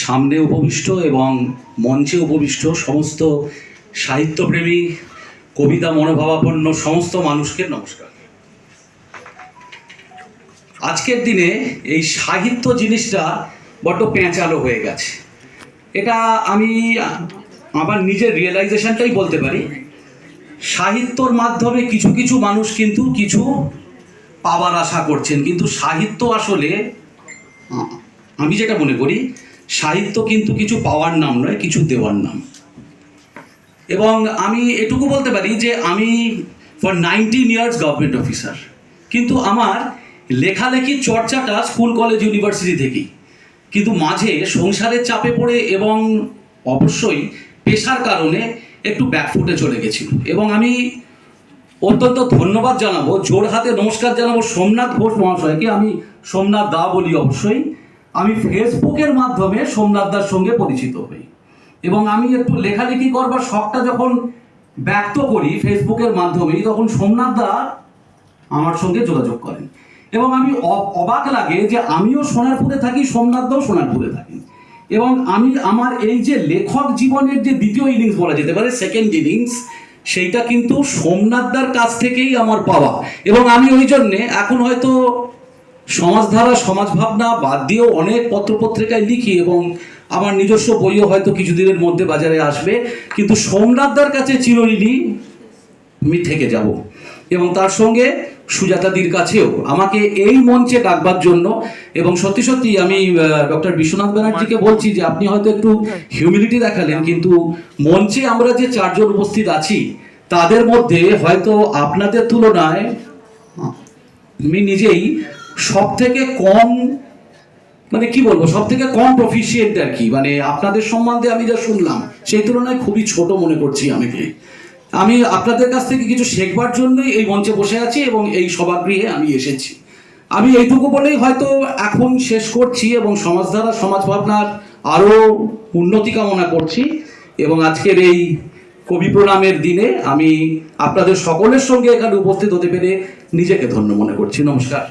সামনে উপবিষ্ট এবং মঞ্চে উপবিষ্ট সমস্ত সাহিত্যপ্রেমী, কবিতা মনোভাবাপন্ন সমস্ত মানুষকে নমস্কার। আজকের দিনে এই সাহিত্য জিনিসটা বড্ড পেঁচালো হয়ে গেছে। এটা আমি আমার নিজের রিয়েলাইজেশনটাই বলতে পারি। সাহিত্যর মাধ্যমে কিছু কিছু মানুষ কিন্তু কিছু পাওয়ার আশা করছেন, কিন্তু সাহিত্য আসলে আমি যেটা মনে করি সাহিত্য কিন্তু কিছু পাওয়ার নাম নয়, কিছু দেওয়ার নাম। এবং আমি এটুকু বলতে পারি যে আমি ফর 19 ইয়ার্স গভর্নমেন্ট অফিসার, কিন্তু আমার লেখালেখির চর্চাটা স্কুল কলেজ ইউনিভার্সিটি থেকেই, কিন্তু মাঝে সংসারের চাপে পড়ে এবং অবশ্যই পেশার কারণে একটু ব্যাকফুটে চলে গেছিল। এবং আমি অত্যন্ত ধন্যবাদ জানাবো, জোড়হাতে নমস্কার জানাবো সোমনাথ ঘোষ মহাশয়কে। আমি সোমনাথ দা বলি অবশ্যই। আমি ফেসবুকের মাধ্যমে সোমনাথ দার সঙ্গে পরিচিত হই এবং আমি একটু লেখালেখি করবার শখটা যখন ব্যক্ত করি ফেসবুকের মাধ্যমেই, তখন সোমনাথ দা আমার সঙ্গে যোগাযোগ করেন এবং আমি অবাক লাগে যে আমিও সোনারপুরে থাকি, সোমনাথ দাও সোনারপুরে থাকি। এবং আমি আমার এই যে লেখক জীবনের যে দ্বিতীয় ইনিংস বলা যেতে পারে, সেকেন্ড ইনিংস, সেইটা কিন্তু সোমনাথদার কাছ থেকেই আমার পাওয়া। এবং আমি ওই জন্যে এখন হয়তো সমাজধারা, সমাজ ভাবনা বাদ দিয়েও অনেক পত্রপত্রিকায় লিখি এবং আমার নিজস্ব বইও হয়তো কিছুদিনের মধ্যে বাজারে আসবে, কিন্তু সোমনাথদার কাছে চিরঋণী আমি থেকে যাব। এবং তার সঙ্গে সুজাতাদির কাছেও আমাকে এই মঞ্চে ডাকবার জন্য। এবং সত্যি সত্যি আমি ডক্টর বিশ্বনাথ ব্যানার্জিকে বলছি যে আপনি হয়তো একটু হিউমিলিটি দেখালেন, কিন্তু মঞ্চে আমরা যে চারজন উপস্থিত আছি তাদের মধ্যে হয়তো আপনাদের তুলনায় আমি নিজেই সব থেকে কম, মানে কি বলবো, সব থেকে কম প্রফিশিয়েন্ট আর কি। মানে আপনাদের সম্বন্ধে আমি যা শুনলাম সেই তুলনায় খুবই ছোট মনে করছি আমাকে। আমি আপনাদের কাছ থেকে কিছু শেখবার জন্যই এই মঞ্চে বসে আছি এবং এই সভাগৃহে আমি এসেছি। আমি এইটুকু বলেই হয়তো এখন শেষ করছি এবং সমাজধারা, সমাজ ভাবনার আরও উন্নতি কামনা করছি। এবং আজকের এই কবি প্রণামের দিনে আমি আপনাদের সকলের সঙ্গে এখানে উপস্থিত হতে পেরে নিজেকে ধন্য মনে করছি। নমস্কার।